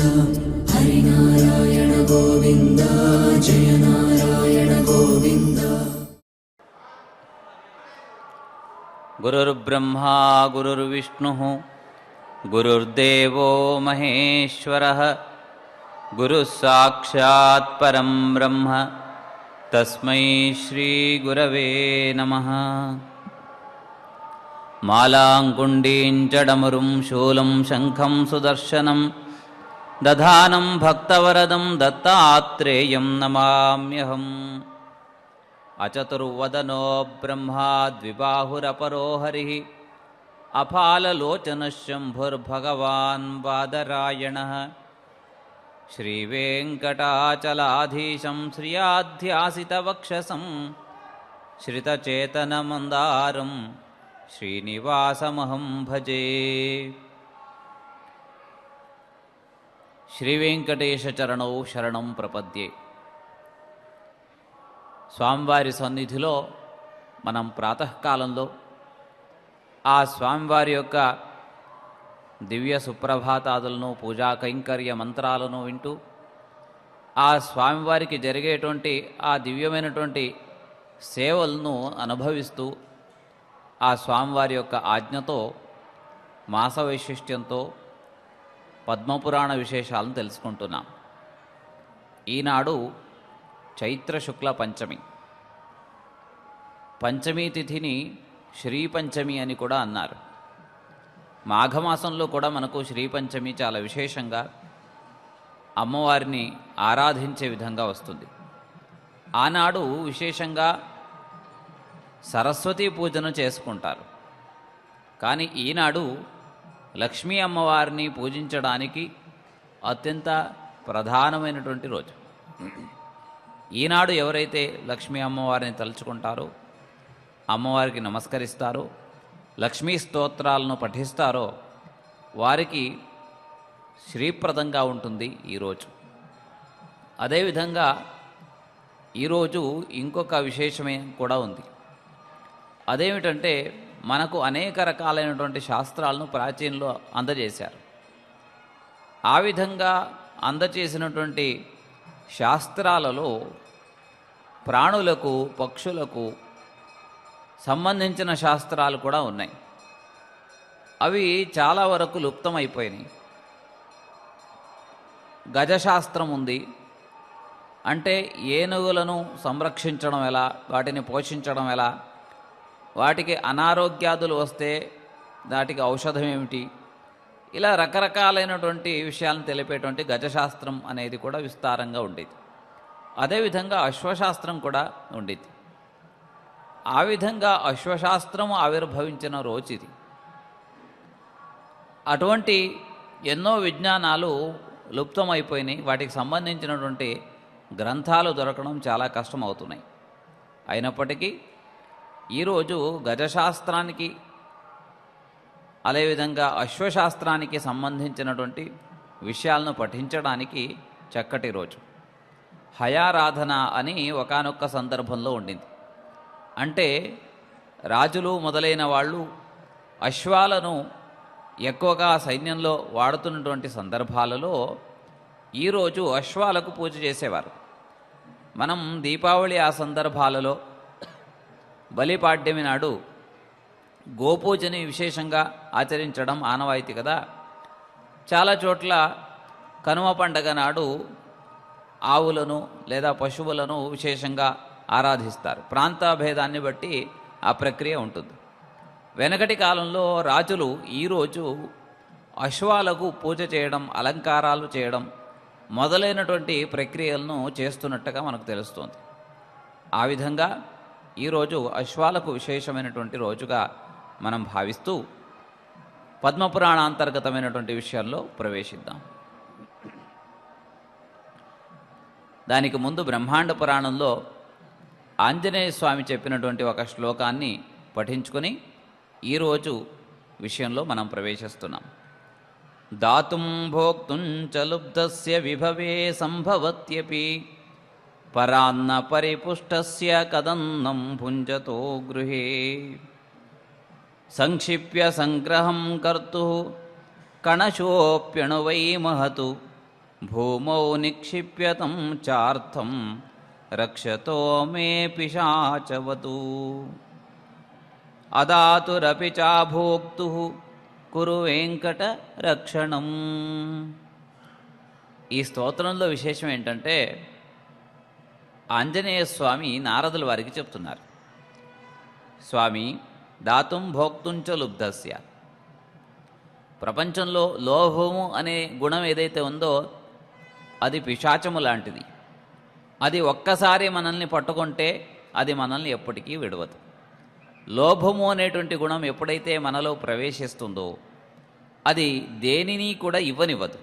हरिनारायण गोविन्द जय नारायण गोविन्द। गुरुर्ब्रह्मा गुरुर्विष्णुः गुरुर्देवो महेश्वरः गुरुः साक्षात् परं ब्रह्म तस्मै श्रीगुरवे नमः। मालाङ्कुण्डीं जडमरुं शूलं शङ्खं सुदर्शनं दधानं भक्तवरदं दत्तात्रेयं नमाम्यहम्। अचतुर्वदनो ब्रह्मा द्विबाहुरपरो हरिः अफाललोचनशम्भुर्भगवान् बादरायणः। श्रीवेङ्कटाचलाधीशं श्रियाध्यासितवक्षसं श्रितचेतनमन्दारं श्रीनिवासमहं भजे। శ్రీవేంకటేశచరణౌ శరణం ప్రపద్యే. స్వామివారి సన్నిధిలో మనం ప్రాతకాలంలో ఆ స్వామివారి యొక్క దివ్య సుప్రభాతాదులను, పూజా కైంకర్య మంత్రాలను వింటూ ఆ స్వామివారికి జరిగేటువంటి ఆ దివ్యమైనటువంటి సేవలను అనుభవిస్తూ ఆ స్వామివారి యొక్క ఆజ్ఞతో మాస వైశిష్ట్యంతో పద్మపురాణ విశేషాలను తెలుసుకుంటున్నాం. ఈనాడు చైత్ర శుక్ల పంచమి. పంచమీ తిథిని శ్రీపంచమి అని కూడా అన్నారు. మాఘమాసంలో కూడా మనకు శ్రీపంచమి చాలా విశేషంగా అమ్మవారిని ఆరాధించే విధంగా వస్తుంది. ఆనాడు విశేషంగా సరస్వతీ పూజను చేసుకుంటారు. కానీ ఈనాడు లక్ష్మీ అమ్మవారిని పూజించడానికి అత్యంత ప్రధానమైనటువంటి రోజు. ఈనాడు ఎవరైతే లక్ష్మీ అమ్మవారిని తలుచుకుంటారో, అమ్మవారికి నమస్కరిస్తారో, లక్ష్మీ స్తోత్రాలను పఠిస్తారో వారికి శ్రీప్రదంగా ఉంటుంది ఈరోజు. అదేవిధంగా ఈరోజు ఇంకొక విశేషమే కూడా ఉంది. అదేమిటంటే మనకు అనేక రకాలైనటువంటి శాస్త్రాలను ప్రాచీనలో అందజేశారు. ఆ విధంగా అందజేసినటువంటి శాస్త్రాలలో ప్రాణులకు, పక్షులకు సంబంధించిన శాస్త్రాలు కూడా ఉన్నాయి. అవి చాలా వరకు లుప్తమైపోయినాయి. గజశాస్త్రం ఉంది. అంటే ఏనుగులను సంరక్షించడం ఎలా, వాటిని పోషించడం ఎలా, వాటికి అనారోగ్యాదులు వస్తే వాటికి ఔషధం ఏమిటి, ఇలా రకరకాలైనటువంటి విషయాలను తెలిపేటువంటి గజశాస్త్రం అనేది కూడా విస్తారంగా ఉండేది. అదేవిధంగా అశ్వశాస్త్రం కూడా ఉండేది. ఆ విధంగా అశ్వశాస్త్రము ఆవిర్భవించిన రోజు ఇది. అటువంటి ఎన్నో విజ్ఞానాలు లుప్తమైపోయినాయి. వాటికి సంబంధించినటువంటి గ్రంథాలు దొరకడం చాలా కష్టమవుతున్నాయి. అయినప్పటికీ ఈరోజు గజశాస్త్రానికి అదేవిధంగా అశ్వశాస్త్రానికి సంబంధించినటువంటి విషయాలను పఠించడానికి చక్కటి రోజు. హయారాధన అని ఒకానొక సందర్భంలో ఉండింది. అంటే రాజులు మొదలైన వాళ్ళు అశ్వాలను ఎక్కువగా సైన్యంలో వాడుతున్నటువంటి సందర్భాలలో ఈరోజు అశ్వాలకు పూజ చేసేవారు. మనం దీపావళి ఆ సందర్భాలలో బలిపాడ్యమి నాడు గోపూజని విశేషంగా ఆచరించడం ఆనవాయితీ కదా. చాలా చోట్ల కనుమ పండగ నాడు ఆవులను లేదా పశువులను విశేషంగా ఆరాధిస్తారు. ప్రాంత భేదాన్ని బట్టి ఆ ప్రక్రియ ఉంటుంది. వెనకటి కాలంలో రాజులు ఈరోజు అశ్వాలకు పూజ చేయడం, అలంకారాలు చేయడం మొదలైనటువంటి ప్రక్రియలను చేస్తున్నట్టుగా మనకు తెలుస్తోంది. ఆ విధంగా ఈరోజు అశ్వాలకు విశేషమైనటువంటి రోజుగా మనం భావిస్తూ పద్మపురాణాంతర్గతమైనటువంటి విషయాల్లో ప్రవేశిద్దాం. దానికి ముందు బ్రహ్మాండ పురాణంలో ఆంజనేయ స్వామి చెప్పినటువంటి ఒక శ్లోకాన్ని పఠించుకొని ఈరోజు విషయంలో మనం ప్రవేశిస్తున్నాం. దాతుం భోక్తుం చ లుబ్ధస్య విభవే సంభవత్యపి పరాన్న పరిపుష్టస్య కదన్నం భుంజతో గృహే సంక్షిప్య సంగ్రహం కర్తు కణశోప్యణువై మహతు భూమౌ నిక్షిప్యతం చార్థం రక్షతో మే పిశాచవతు అదాతురపి చాభోక్తు కురు వెంకట రక్షణం. ఈ స్తోత్రంలో విశేషం ఏంటంటే ఆంజనేయ స్వామి నారదుల వారికి చెప్తున్నారు, స్వామి దాతుం భోక్తుంచ లుబ్ధస్య. ప్రపంచంలో లోభము అనే గుణం ఏదైతే ఉందో అది పిశాచము లాంటిది. అది ఒక్కసారి మనల్ని పట్టుకుంటే అది మనల్ని ఎప్పటికీ విడవదు. లోభము అనేటువంటి గుణం ఎప్పుడైతే మనలో ప్రవేశిస్తుందో అది దేనిని కూడా ఇవ్వనివ్వదు.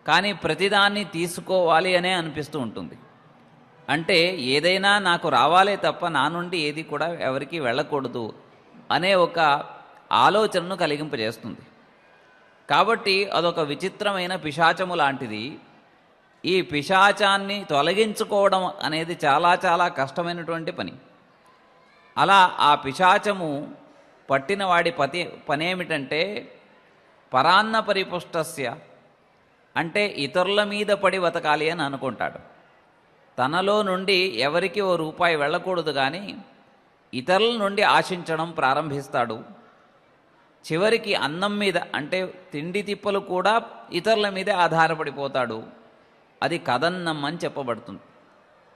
కానీ ప్రతిదాన్ని తీసుకోవాలి అనే అనిపిస్తూ ఉంటుంది. అంటే ఏదైనా నాకు రావాలే తప్ప నా నుండి ఏది కూడా ఎవరికి వెళ్ళకూడదు అనే ఒక ఆలోచనను కలిగింపజేస్తుంది. కాబట్టి అదొక విచిత్రమైన పిశాచము లాంటిది. ఈ పిశాచాన్ని తొలగించుకోవడం అనేది చాలా చాలా కష్టమైనటువంటి పని. అలా ఆ పిశాచము పట్టిన వాడి పనేమిటంటే పరాన్న పరిపుష్టస్య, అంటే ఇతరుల మీద పడి బతకాలి అని అనుకుంటాడు. తనలో నుండి ఎవరికి ఓ రూపాయి వెళ్ళకూడదు, కానీ ఇతరుల నుండి ఆశించడం ప్రారంభిస్తాడు. చివరికి అన్నం మీద, అంటే తిండి తిప్పలు కూడా ఇతరుల మీదే ఆధారపడిపోతాడు. అది కదన్నం అని చెప్పబడుతుంది.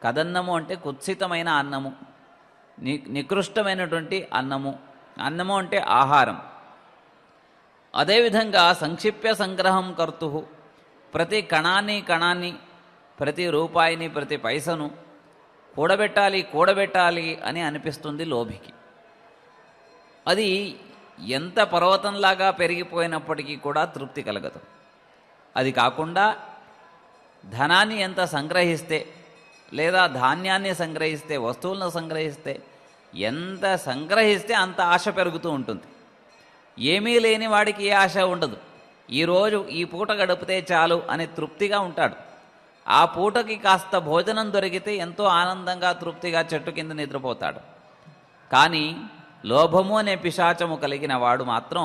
కదన్నము అంటే కుత్సితమైన అన్నము, నికృష్టమైనటువంటి అన్నము. అన్నము అంటే ఆహారం. అదేవిధంగా సంక్షిప్య సంగ్రహం కర్తు, ప్రతి కణాన్ని ప్రతి రూపాయిని ప్రతి పైసను కూడబెట్టాలి అని అనిపిస్తుంది లోభికి. అది ఎంత పర్వతంలాగా పెరిగిపోయినప్పటికీ కూడా తృప్తి కలగదు. అది కాకుండా ధనాన్ని ఎంత సంగ్రహిస్తే, లేదా ధాన్యాన్ని సంగ్రహిస్తే, వస్తువులను సంగ్రహిస్తే, ఎంత సంగ్రహిస్తే అంత ఆశ పెరుగుతూ ఉంటుంది. ఏమీ లేని వాడికి ఏ ఆశ ఉండదు. ఈరోజు ఈ పూట గడిపితే చాలు అని తృప్తిగా ఉంటాడు. ఆ పూటకి కాస్త భోజనం దొరికితే ఎంతో ఆనందంగా తృప్తిగా చెట్టు కింద నిద్రపోతాడు. కానీ లోభము అనే పిశాచము కలిగిన వాడు మాత్రం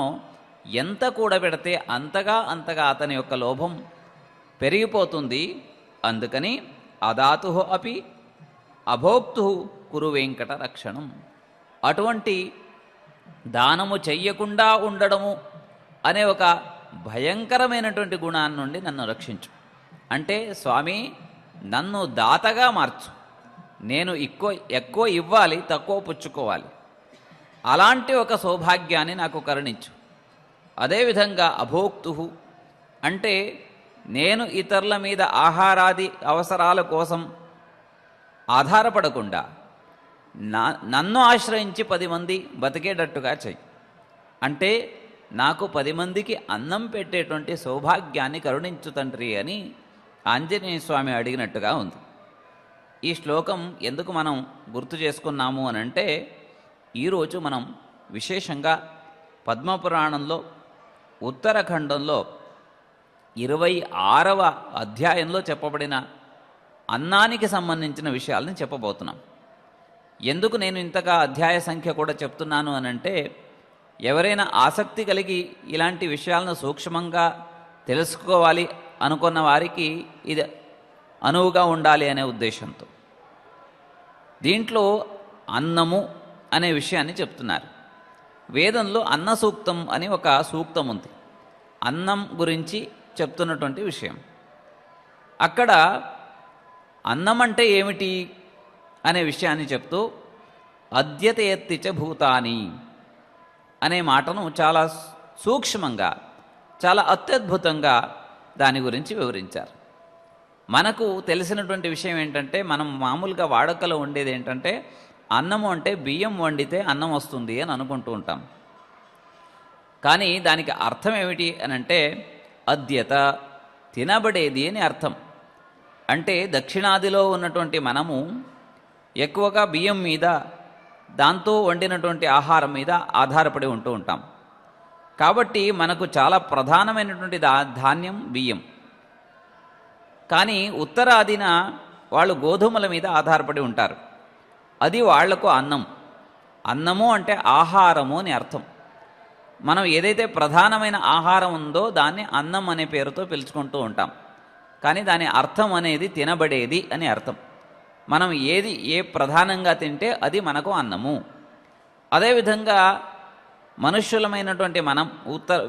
ఎంత కూడబెడితే అంతగా అతని యొక్క లోభం పెరిగిపోతుంది. అందుకని అదాతు అపి అభోక్తు కురు వెంకట రక్షణం. అటువంటి దానము చెయ్యకుండా ఉండడము అనే ఒక భయంకరమైనటువంటి గుణాన్ని నుండి నన్ను రక్షించు. అంటే స్వామి నన్ను దాతగా మార్చు. నేను ఎక్కువ ఇవ్వాలి, తక్కువ పుచ్చుకోవాలి. అలాంటి ఒక సౌభాగ్యాన్ని నాకు కరుణించు. అదేవిధంగా అభోక్తు అంటే నేను ఇతరుల మీద ఆహారాది అవసరాల కోసం ఆధారపడకుండా నన్ను ఆశ్రయించి 10 మంది బతికేటట్టుగా చెయ్యి. అంటే నాకు 10 మందికి అన్నం పెట్టేటువంటి సౌభాగ్యాన్ని కరుణించు తండ్రి అని ఆంజనేయ స్వామి అడిగినట్టుగా ఉంది. ఈ శ్లోకం ఎందుకు మనం గుర్తు చేసుకున్నాము అనంటే, ఈరోజు మనం విశేషంగా పద్మపురాణంలో ఉత్తరఖండంలో 26వ అధ్యాయంలో చెప్పబడిన అన్నానికి సంబంధించిన విషయాలను చెప్పబోతున్నాం. ఎందుకు నేను ఇంతగా అధ్యాయ సంఖ్య కూడా చెప్తున్నాను అనంటే, ఎవరైనా ఆసక్తి కలిగి ఇలాంటి విషయాలను సూక్ష్మంగా తెలుసుకోవాలి అనుకున్న వారికి ఇది అనువుగా ఉండాలి అనే ఉద్దేశంతో దీంట్లో అన్నము అనే విషయాన్ని చెప్తున్నారు. వేదంలో అన్న సూక్తం అని ఒక సూక్తం ఉంది. అన్నం గురించి చెప్తున్నటువంటి విషయం. అక్కడ అన్నం అంటే ఏమిటి అనే విషయాన్ని చెప్తూ అద్యతయత్తిచ భూతాని అనే మాటను చాలా సూక్ష్మంగా, చాలా అత్యద్భుతంగా దాని గురించి వివరించారు. మనకు తెలిసినటువంటి విషయం ఏంటంటే, మనం మామూలుగా వాడుకలో ఉండేది ఏంటంటే, అన్నము అంటే బియ్యం వండితే అన్నం వస్తుంది అని అనుకుంటూ ఉంటాం. కానీ దానికి అర్థం ఏమిటి అని అంటే, అద్యత తినబడేది అని అర్థం. అంటే దక్షిణాదిలో ఉన్నటువంటి మనము ఎక్కువగా బియ్యం మీద, దాంతో వండినటువంటి ఆహారం మీద ఆధారపడి ఉంటూ ఉంటాం. కాబట్టి మనకు చాలా ప్రధానమైనటువంటి ధాన్యం బియ్యం. కానీ ఉత్తరాదిన వాళ్ళు గోధుమల మీద ఆధారపడి ఉంటారు. అది వాళ్లకు అన్నం. అన్నము అంటే ఆహారము అని అర్థం. మనం ఏదైతే ప్రధానమైన ఆహారం ఉందో దాన్ని అన్నం అనే పేరుతో పిలుచుకుంటూ ఉంటాం. కానీ దాని అర్థం అనేది తినబడేది అని అర్థం. మనం ఏ ప్రధానంగా తింటే అది మనకు అన్నము. అదేవిధంగా మనుష్యులమైనటువంటి మనం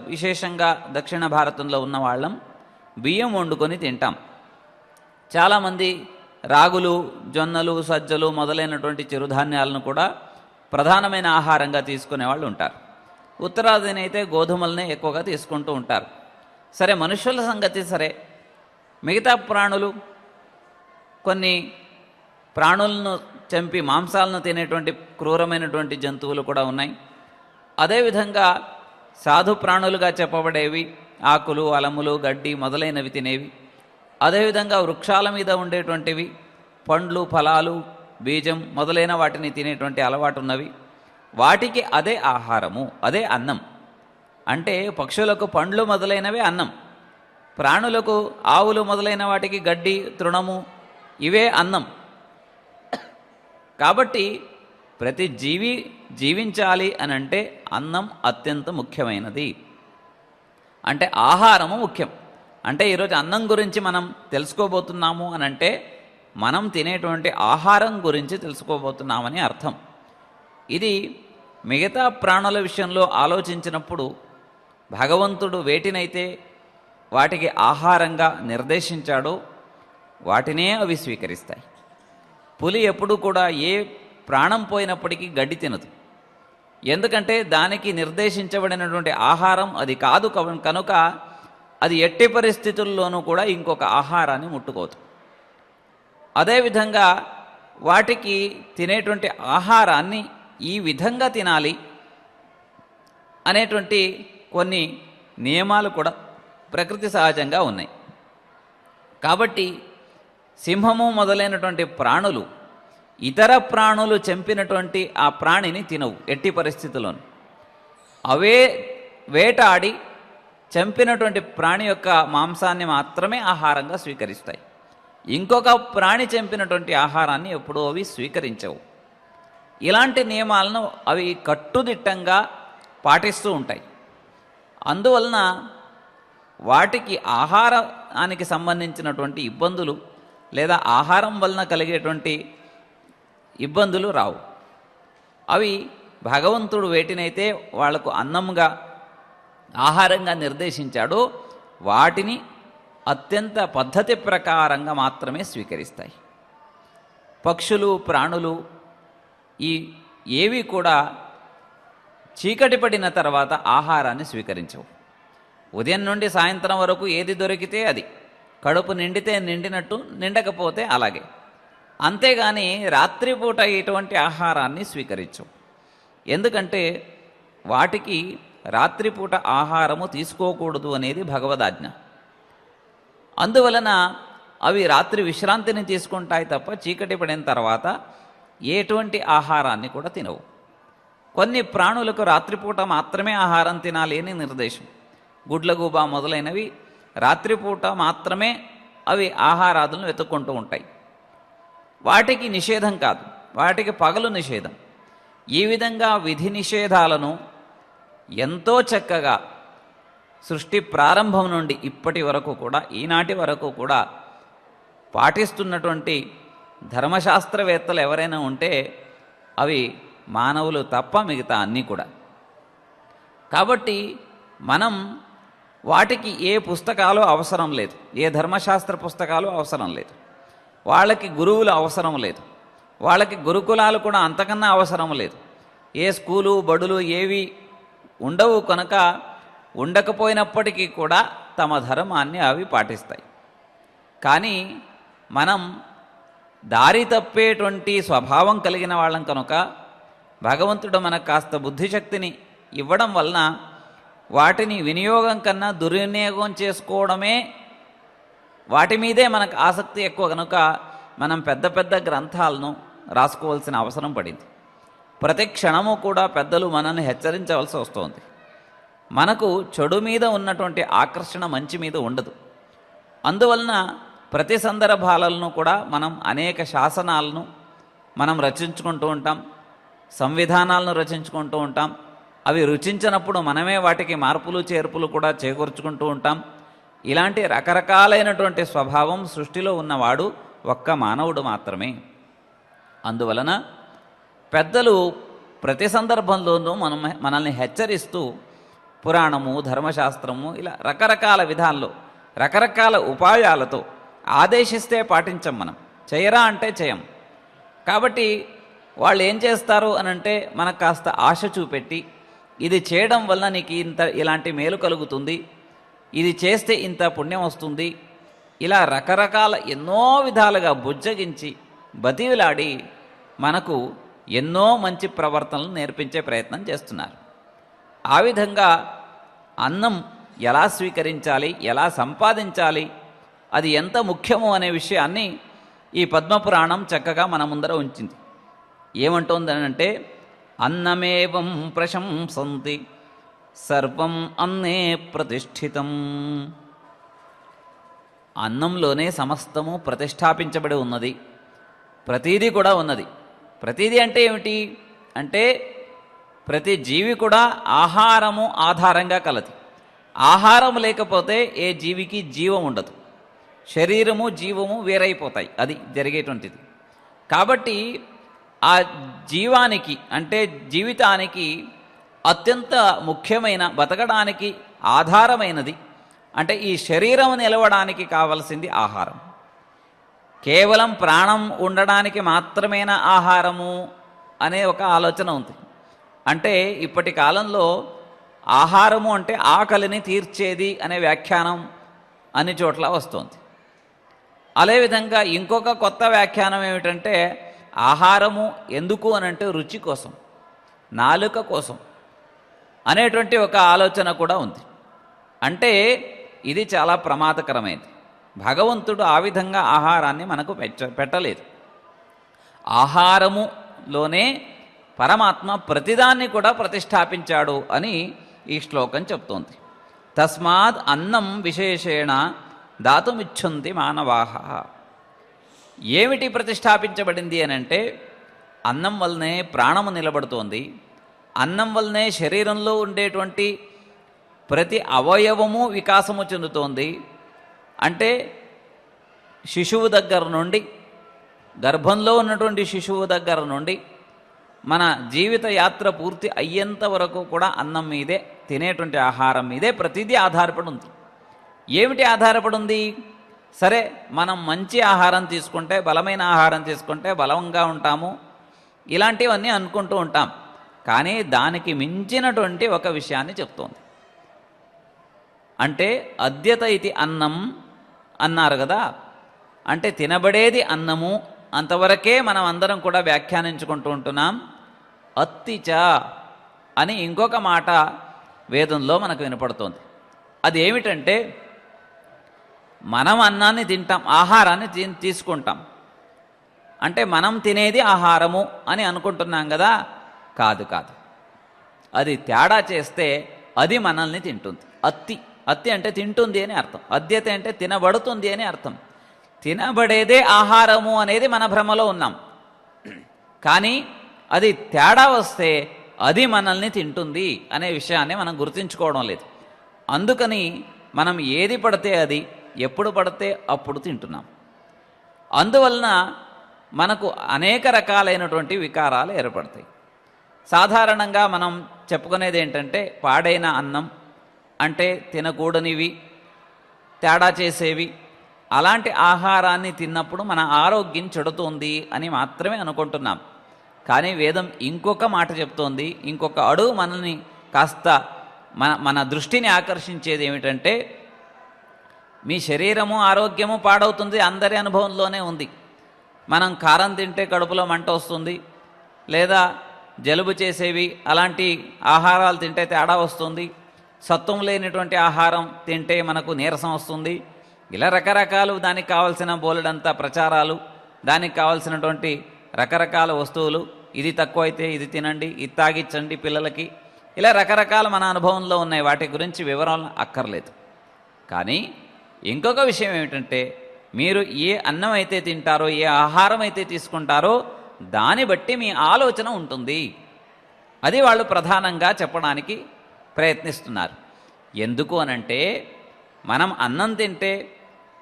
విశేషంగా దక్షిణ భారతంలో ఉన్న వాళ్ళం బియ్యం వండుకొని తింటాం. చాలామంది రాగులు, జొన్నలు, సజ్జలు మొదలైనటువంటి చిరుధాన్యాలను కూడా ప్రధానమైన ఆహారంగా తీసుకునే వాళ్ళు ఉంటారు. ఉత్తరాదిన అయితే గోధుమలనే ఎక్కువగా తీసుకుంటూ ఉంటారు. సరే, మనుషుల సంగతి సరే, మిగతా ప్రాణులు, కొన్ని ప్రాణులను చంపి మాంసాలను తినేటువంటి క్రూరమైనటువంటి జంతువులు కూడా ఉన్నాయి. అదేవిధంగా సాధు ప్రాణులుగా చెప్పబడేవి ఆకులు, అలములు, గడ్డి మొదలైనవి తినేవి. అదేవిధంగా వృక్షాల మీద ఉండేటువంటివి పండ్లు, ఫలాలు, బీజం మొదలైన వాటిని తినేటువంటి అలవాటు ఉన్నవి. వాటికి అదే ఆహారము, అదే అన్నం. అంటే పక్షులకు పండ్లు మొదలైనవే అన్నం, ప్రాణులకు ఆవులు మొదలైన వాటికి గడ్డి, తృణము ఇవే అన్నం. కాబట్టి ప్రతి జీవి జీవించాలి అని అంటే అన్నం అత్యంత ముఖ్యమైనది. అంటే ఆహారము ముఖ్యం. అంటే ఈరోజు అన్నం గురించి మనం తెలుసుకోబోతున్నాము అని అంటే మనం తినేటువంటి ఆహారం గురించి తెలుసుకోబోతున్నామని అర్థం. ఇది మిగతా ప్రాణుల విషయంలో ఆలోచించినప్పుడు భగవంతుడు వేటినైతే వాటికి ఆహారంగా నిర్దేశించాడో వాటినే అవి స్వీకరిస్తాయి. పులి ఎప్పుడూ కూడా ఏ ప్రాణం పోయినప్పటికీ గడ్డి తినదు. ఎందుకంటే దానికి నిర్దేశించబడినటువంటి ఆహారం అది కాదు కనుక అది ఎట్టి పరిస్థితుల్లోనూ కూడా ఇంకొక ఆహారాన్ని ముట్టుకోదు. అదేవిధంగా వాటికి తినేటువంటి ఆహారాన్ని ఈ విధంగా తినాలి అనేటువంటి కొన్ని నియమాలు కూడా ప్రకృతి సహజంగా ఉన్నాయి. కాబట్టి సింహము మొదలైనటువంటి ప్రాణులు ఇతర ప్రాణులు చంపినటువంటి ఆ ప్రాణిని తినవు ఎట్టి పరిస్థితుల్లోనూ. అవే వేటాడి చంపినటువంటి ప్రాణి యొక్క మాంసాన్ని మాత్రమే ఆహారంగా స్వీకరిస్తాయి. ఇంకొక ప్రాణి చంపినటువంటి ఆహారాన్ని ఎప్పుడూ అవి స్వీకరించవు. ఇలాంటి నియమాలను అవి కట్టుదిట్టంగా పాటిస్తూ ఉంటాయి. అందువలన వాటికి ఆహారానికి సంబంధించినటువంటి ఇబ్బందులు లేదా ఆహారం వలన కలిగేటువంటి ఇబ్బందులు రావు. అవి భగవంతుడు వేటినైతే వాళ్లకు అన్నంగా ఆహారంగా నిర్దేశించాడో వాటిని అత్యంత పద్ధతి ప్రకారంగా మాత్రమే స్వీకరిస్తాయి. పక్షులు, ప్రాణులు ఏవి కూడా చీకటి పడిన తర్వాత ఆహారాన్ని స్వీకరించవు. ఉదయం నుండి సాయంత్రం వరకు ఏది దొరికితే అది, కడుపు నిండితే నిండినట్టు, నిండకపోతే అలాగే. అంతేగాని రాత్రిపూట ఎటువంటి ఆహారాన్ని స్వీకరించవు. ఎందుకంటే వాటికి రాత్రిపూట ఆహారము తీసుకోకూడదు అనేది భగవదాజ్ఞ. అందువలన అవి రాత్రి విశ్రాంతిని తీసుకుంటాయి తప్ప చీకటి పడిన తర్వాత ఎటువంటి ఆహారాన్ని కూడా తినవు. కొన్ని ప్రాణులకు రాత్రిపూట మాత్రమే ఆహారం తినాలి అని నిర్దేశం. గుడ్లగూబ మొదలైనవి రాత్రిపూట మాత్రమే అవి ఆహారాదులను వెతుక్కుంటూ ఉంటాయి. వాటికి నిషేధం కాదు, వాటికి పగలు నిషేధం. ఈ విధంగా విధి నిషేధాలను ఎంతో చక్కగా సృష్టి ప్రారంభం నుండి ఇప్పటి వరకు కూడా, ఈనాటి వరకు కూడా పాటిస్తున్నటువంటి ధర్మశాస్త్రవేత్తలు ఎవరైనా ఉంటే అవి మానవులు తప్ప మిగతా అన్నీ కూడా. కాబట్టి మనం వాటికి ఏ పుస్తకాలు అవసరం లేదు, ఏ ధర్మశాస్త్ర పుస్తకాలు అవసరం లేదు, వాళ్ళకి గురువులు అవసరం లేదు, వాళ్ళకి గురుకులాలు కూడా అంతకన్నా అవసరం లేదు. ఏ స్కూలు, బడులు ఏవి ఉండవు కనుక ఉండకపోయినప్పటికీ కూడా తమ ధర్మాన్ని అవి పాటిస్తాయి. కానీ మనం దారి తప్పేటువంటి స్వభావం కలిగిన వాళ్ళం కనుక భగవంతుడు మనకు కాస్త బుద్ధిశక్తిని ఇవ్వడం వలన వాటిని వినియోగం కన్నా దుర్వినియోగం చేసుకోవడమే, వాటి మీదే మనకు ఆసక్తి ఎక్కువ కనుక మనం పెద్ద పెద్ద గ్రంథాలను రాసుకోవాల్సిన అవసరం పడింది. ప్రతి క్షణము కూడా పెద్దలు మనల్ని హెచ్చరించవలసి వస్తుంది. మనకు చెడు మీద ఉన్నటువంటి ఆకర్షణ మంచి మీద ఉండదు. అందువలన ప్రతి సందర్భాలను కూడా మనం అనేక శాసనాలను మనం రచించుకుంటూ ఉంటాం, సంవిధానాలను రచించుకుంటూ ఉంటాం. అవి రుచించినప్పుడు మనమే వాటికి మార్పులు చేర్పులు కూడా చేకూర్చుకుంటూ ఉంటాం. ఇలాంటి రకరకాలైనటువంటి స్వభావం సృష్టిలో ఉన్నవాడు ఒక్క మానవుడు మాత్రమే. అందువలన పెద్దలు ప్రతి సందర్భంలోనూ మనల్ని హెచ్చరిస్తూ పురాణము, ధర్మశాస్త్రము ఇలా రకరకాల విధాల్లో రకరకాల ఉపాయాలతో ఆదేశిస్తే పాటించం, మనం చేయరా అంటే చేయం. కాబట్టి వాళ్ళు ఏం చేస్తారు అనంటే మనకు కాస్త ఆశ చూపెట్టి, ఇది చేయడం వల్ల నీకు ఇలాంటి మేలు కలుగుతుంది, ఇది చేస్తే ఇంత పుణ్యం వస్తుంది, ఇలా రకరకాల ఎన్నో విధాలుగా బుజ్జగించి బతివిలాడి మనకు ఎన్నో మంచి ప్రవర్తనలు నేర్పించే ప్రయత్నం చేస్తున్నారు. ఆ విధంగా అన్నం ఎలా స్వీకరించాలి, ఎలా సంపాదించాలి, అది ఎంత ముఖ్యమో అనే విషయాన్ని ఈ పద్మపురాణం చక్కగా మన ముందర ఉంచింది. ఏమంటోందనంటే, అన్నమేవం ప్రశంసంతి సర్వం అన్నే ప్రతిష్ఠితం. అన్నంలోనే సమస్తము ప్రతిష్టాపించబడి ఉన్నది, ప్రతీదీ కూడా ఉన్నది. ప్రతీదీ అంటే ఏమిటి అంటే, ప్రతి జీవి కూడా ఆహారము ఆధారంగా కలది. ఆహారం లేకపోతే ఏ జీవికి జీవం ఉండదు, శరీరము జీవము వేరైపోతాయి, అది జరిగేటువంటిది. కాబట్టి ఆ జీవానికి అంటే జీవితానికి అత్యంత ముఖ్యమైన, బతకడానికి ఆధారమైనది అంటే ఈ శరీరం నిలవడానికి కావలసింది ఆహారం. కేవలం ప్రాణం ఉండడానికి మాత్రమేనా ఆహారము అనే ఒక ఆలోచన ఉంది. అంటే ఇప్పటి కాలంలో ఆహారము అంటే ఆకలిని తీర్చేది అనే వ్యాఖ్యానం అన్ని చోట్ల వస్తుంది. అదేవిధంగా ఇంకొక కొత్త వ్యాఖ్యానం ఏమిటంటే, ఆహారము ఎందుకు అనంటే రుచి కోసం, నాలుక కోసం అనేటువంటి ఒక ఆలోచన కూడా ఉంది. అంటే ఇది చాలా ప్రమాదకరమైనది. భగవంతుడు ఆ విధంగా ఆహారాన్ని మనకు పెట్టలేదు. ఆహారములోనే పరమాత్మ ప్రతిదాన్ని కూడా ప్రతిష్టాపించాడు అని ఈ శ్లోకం చెప్తోంది. తస్మాత్ అన్నం విశేషేణ దాతుమిచ్ఛంతి మానవాహ. ఏమిటి ప్రతిష్టాపించబడింది అని అంటే, అన్నం వల్లనే ప్రాణము నిలబడుతోంది, అన్నం వల్లనే శరీరంలో ఉండేటువంటి ప్రతి అవయవము వికాసము చెందుతోంది. అంటే శిశువు దగ్గర నుండి, గర్భంలో ఉన్నటువంటి శిశువు దగ్గర నుండి మన జీవిత యాత్ర పూర్తి అయ్యేంత వరకు కూడా అన్నం మీదే, తినేటువంటి ఆహారం మీదే ప్రతిదీ ఆధారపడి ఉంది. ఏమిటి ఆధారపడి ఉంది? సరే, మనం మంచి ఆహారం తీసుకుంటే, బలమైన ఆహారం తీసుకుంటే బలంగా ఉంటాము, ఇలాంటివన్నీ అనుకుంటూ ఉంటాం. కానీ దానికి మించినటువంటి ఒక విషయాన్ని చెప్తోంది. అంటే అద్యత ఇది అన్నం అన్నారు కదా, అంటే తినబడేది అన్నము, అంతవరకే మనం అందరం కూడా వ్యాఖ్యానించుకుంటూ ఉంటున్నాం. అత్తిచ అని ఇంకొక మాట వేదంలో మనకు వినపడుతోంది. అది ఏమిటంటే, మనం అన్నాన్ని తింటాం, ఆహారాన్ని తీసుకుంటాం, అంటే మనం తినేది ఆహారము అని అనుకుంటున్నాం కదా. కాదు కాదు, అది తేడా చేస్తే అది మనల్ని తింటుంది. అత్తి అంటే తింటుంది అని అర్థం, అద్యత అంటే తినబడుతుంది అని అర్థం. తినబడేదే ఆహారము అనేది మన భ్రమలో ఉన్నాం. కానీ అది తేడా వస్తే అది మనల్ని తింటుంది అనే విషయాన్ని మనం గుర్తుంచుకోవడం లేదు. అందుకని మనం ఏది పడితే అది, ఎప్పుడు పడితే అప్పుడు తింటున్నాం. అందువలన మనకు అనేక రకాలైనటువంటి వికారాలు ఏర్పడతాయి. సాధారణంగా మనం చెప్పుకునేది ఏంటంటే, పాడైన అన్నం అంటే తినకూడనివి, తేడా చేసేవి, అలాంటి ఆహారాన్ని తిన్నప్పుడు మన ఆరోగ్యం చెడుతోంది అని మాత్రమే అనుకుంటున్నాం. కానీ వేదం ఇంకొక మాట చెప్తోంది, ఇంకొక అడుగు మనల్ని కాస్త మన దృష్టిని ఆకర్షించేది ఏమిటంటే, మీ శరీరము ఆరోగ్యము పాడవుతుంది, అందరి అనుభవంలోనే ఉంది. మనం కారం తింటే కడుపులో మంట వస్తుంది, లేదా జలుబు చేసేవి అలాంటి ఆహారాలు తింటే తేడా వస్తుంది, సత్వం లేనటువంటి ఆహారం తింటే మనకు నీరసం వస్తుంది. ఇలా రకరకాలు, దానికి కావాల్సిన బోలెడంత ప్రచారాలు, దానికి కావాల్సినటువంటి రకరకాల వస్తువులు, ఇది తక్కువైతే ఇది తినండి, ఇది తాగించండి పిల్లలకి, ఇలా రకరకాల మన అనుభవంలో ఉన్నాయి. వాటి గురించి వివరాలు అక్కర్లేదు. కానీ ఇంకొక విషయం ఏమిటంటే, మీరు ఏ అన్నం అయితే తింటారో, ఏ ఆహారం అయితే తీసుకుంటారో దాన్ని బట్టి మీ ఆలోచన ఉంటుంది. అది వాళ్ళు ప్రధానంగా చెప్పడానికి ప్రయత్నిస్తున్నారు. ఎందుకు అనంటే, మనం అన్నం తింటే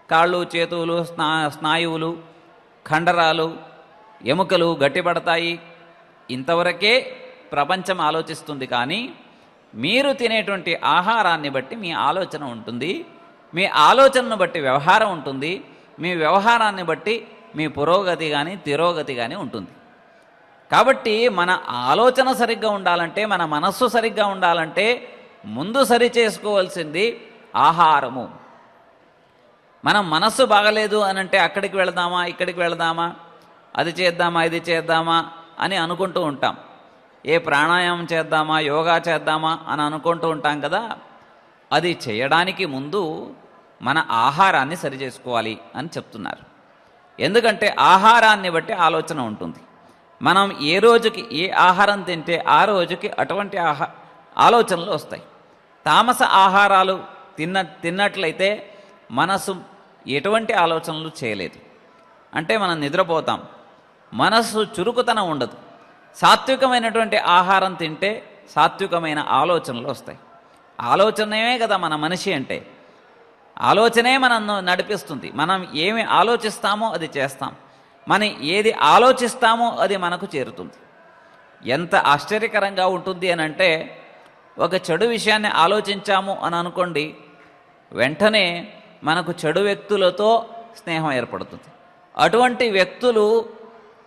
కాళ్ళు చేతులు స్నాయువులు కండరాలు ఎముకలు గట్టిపడతాయి, ఇంతవరకే ప్రపంచం ఆలోచిస్తుంది. కానీ మీరు తినేటువంటి ఆహారాన్ని బట్టి మీ ఆలోచన ఉంటుంది, మీ ఆలోచనను బట్టి వ్యవహారం ఉంటుంది, మీ వ్యవహారాన్ని బట్టి మీ పురోగతి కానీ తిరోగతి కానీ ఉంటుంది. కాబట్టి మన ఆలోచన సరిగ్గా ఉండాలంటే, మన మనస్సు సరిగ్గా ఉండాలంటే ముందు సరి చేసుకోవాల్సింది ఆహారము. మనం మనస్సు బాగలేదు అని అంటే అక్కడికి వెళదామా ఇక్కడికి వెళదామా, అది చేద్దామా ఇది చేద్దామా అని అనుకుంటూ ఉంటాం. ఏ ప్రాణాయామం చేద్దామా యోగా చేద్దామా అని అనుకుంటూ ఉంటాం కదా. అది చేయడానికి ముందు మన ఆహారాన్ని సరి చేసుకోవాలి అని చెప్తున్నారు. ఎందుకంటే ఆహారాన్ని బట్టి ఆలోచన ఉంటుంది. మనం ఏ రోజుకి ఏ ఆహారం తింటే ఆ రోజుకి అటువంటి ఆలోచనలు వస్తాయి. తామస ఆహారాలు తిన్నట్లయితే మనసు ఎటువంటి ఆలోచనలు చేయలేదు. అంటే మనం నిద్రపోతాం, మనస్సు చురుకుతనం ఉండదు. సాత్వికమైనటువంటి ఆహారం తింటే సాత్వికమైన ఆలోచనలు వస్తాయి. ఆలోచనే కదా మన మనిషి అంటే. ఆలోచనే మనల్ని నడిపిస్తుంది. మనం ఏమి ఆలోచిస్తామో అది చేస్తాం, మనం ఏది ఆలోచిస్తామో అది మనకు చేరుతుంది. ఎంత ఆశ్చర్యకరంగా ఉంటుంది అని అంటే, ఒక చెడు విషయాన్ని ఆలోచించాము అని అనుకోండి, వెంటనే మనకు చెడు వ్యక్తులతో స్నేహం ఏర్పడుతుంది. అటువంటి వ్యక్తులు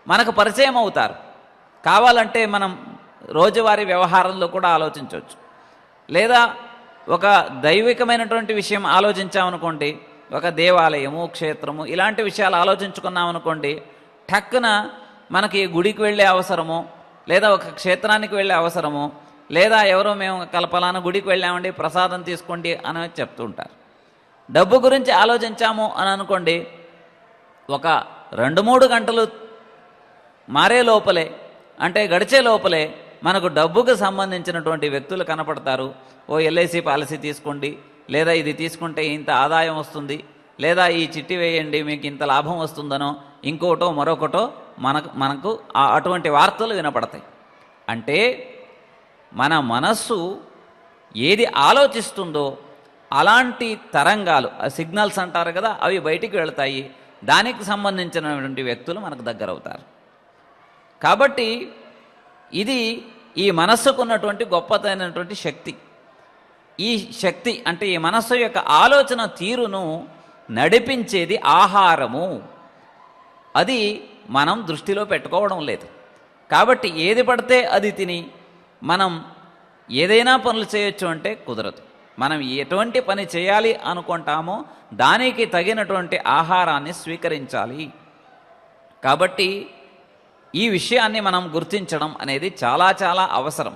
మనకు పరిచయం అవుతారు. కావాలంటే మనం రోజువారీ వ్యవహారంలో కూడా ఆలోచించవచ్చు. లేదా ఒక దైవికమైనటువంటి విషయం ఆలోచించామనుకోండి, ఒక దేవాలయము క్షేత్రము ఇలాంటి విషయాలు ఆలోచించుకున్నామనుకోండి, టక్కున మనకి గుడికి వెళ్ళే అవసరము, లేదా ఒక క్షేత్రానికి వెళ్ళే అవసరము, లేదా ఎవరో మేము కలపలాన గుడికి వెళ్ళామండి ప్రసాదం తీసుకోండి అని చెప్తూ ఉంటారు. డబ్బు గురించి ఆలోచించాము అని అనుకోండి, ఒక 2-3 గంటలు మారే లోపలే, అంటే గడిచే లోపలే మనకు డబ్బుకు సంబంధించినటువంటి వ్యక్తులు కనపడతారు. ఓ ఎల్ఐసి పాలసీ తీసుకోండి, లేదా ఇది తీసుకుంటే ఇంత ఆదాయం వస్తుంది, లేదా ఈ చిట్టి వేయండి మీకు ఇంత లాభం వస్తుందనో ఇంకోటో మరొకటో మనకు అటువంటి వార్తలు వినపడతాయి. అంటే మన మనస్సు ఏది ఆలోచిస్తుందో అలాంటి తరంగాలు, సిగ్నల్స్ అంటారు కదా, అవి బయటికి వెళతాయి. దానికి సంబంధించినటువంటి వ్యక్తులు మనకు దగ్గర అవుతారు. కాబట్టి ఇది ఈ మనస్సుకున్నటువంటి గొప్పతైనటువంటి శక్తి. ఈ శక్తి అంటే ఈ మనస్సు యొక్క ఆలోచన తీరును నడిపించేది ఆహారము. అది మనం దృష్టిలో పెట్టుకోవడం లేదు. కాబట్టి ఏది పడితే అది తిని మనం ఏదైనా పనులు చేయొచ్చు అంటే కుదరదు. మనం ఎటువంటి పని చేయాలి అనుకుంటామో దానికి తగినటువంటి ఆహారాన్ని స్వీకరించాలి. కాబట్టి ఈ విషయాన్ని మనం గుర్తించడం అనేది చాలా చాలా అవసరం.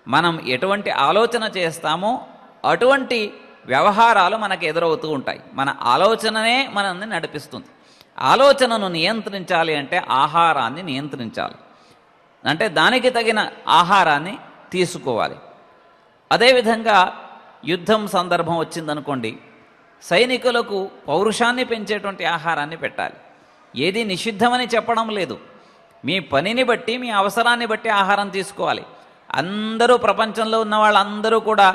మనం ఎటువంటి ఆలోచన చేస్తామో అటువంటి వ్యవహారాలు మనకు ఎదురవుతూ ఉంటాయి. మన ఆలోచననే మనల్ని నడిపిస్తుంది. ఆలోచనను నియంత్రించాలి అంటే ఆహారాన్ని నియంత్రించాలి, అంటే దానికి తగిన ఆహారాన్ని తీసుకోవాలి. అదేవిధంగా యుద్ధం సందర్భం వచ్చిందనుకోండి, సైనికులకు పౌరుషాన్ని పెంచేటువంటి ఆహారాన్ని పెట్టాలి. ఏది నిషిద్ధమని చెప్పడం లేదు. మీ పనిని బట్టి మీ అవసరాన్ని బట్టి ఆహారం తీసుకోవాలి. అందరూ ప్రపంచంలో ఉన్న వాళ్ళందరూ కూడా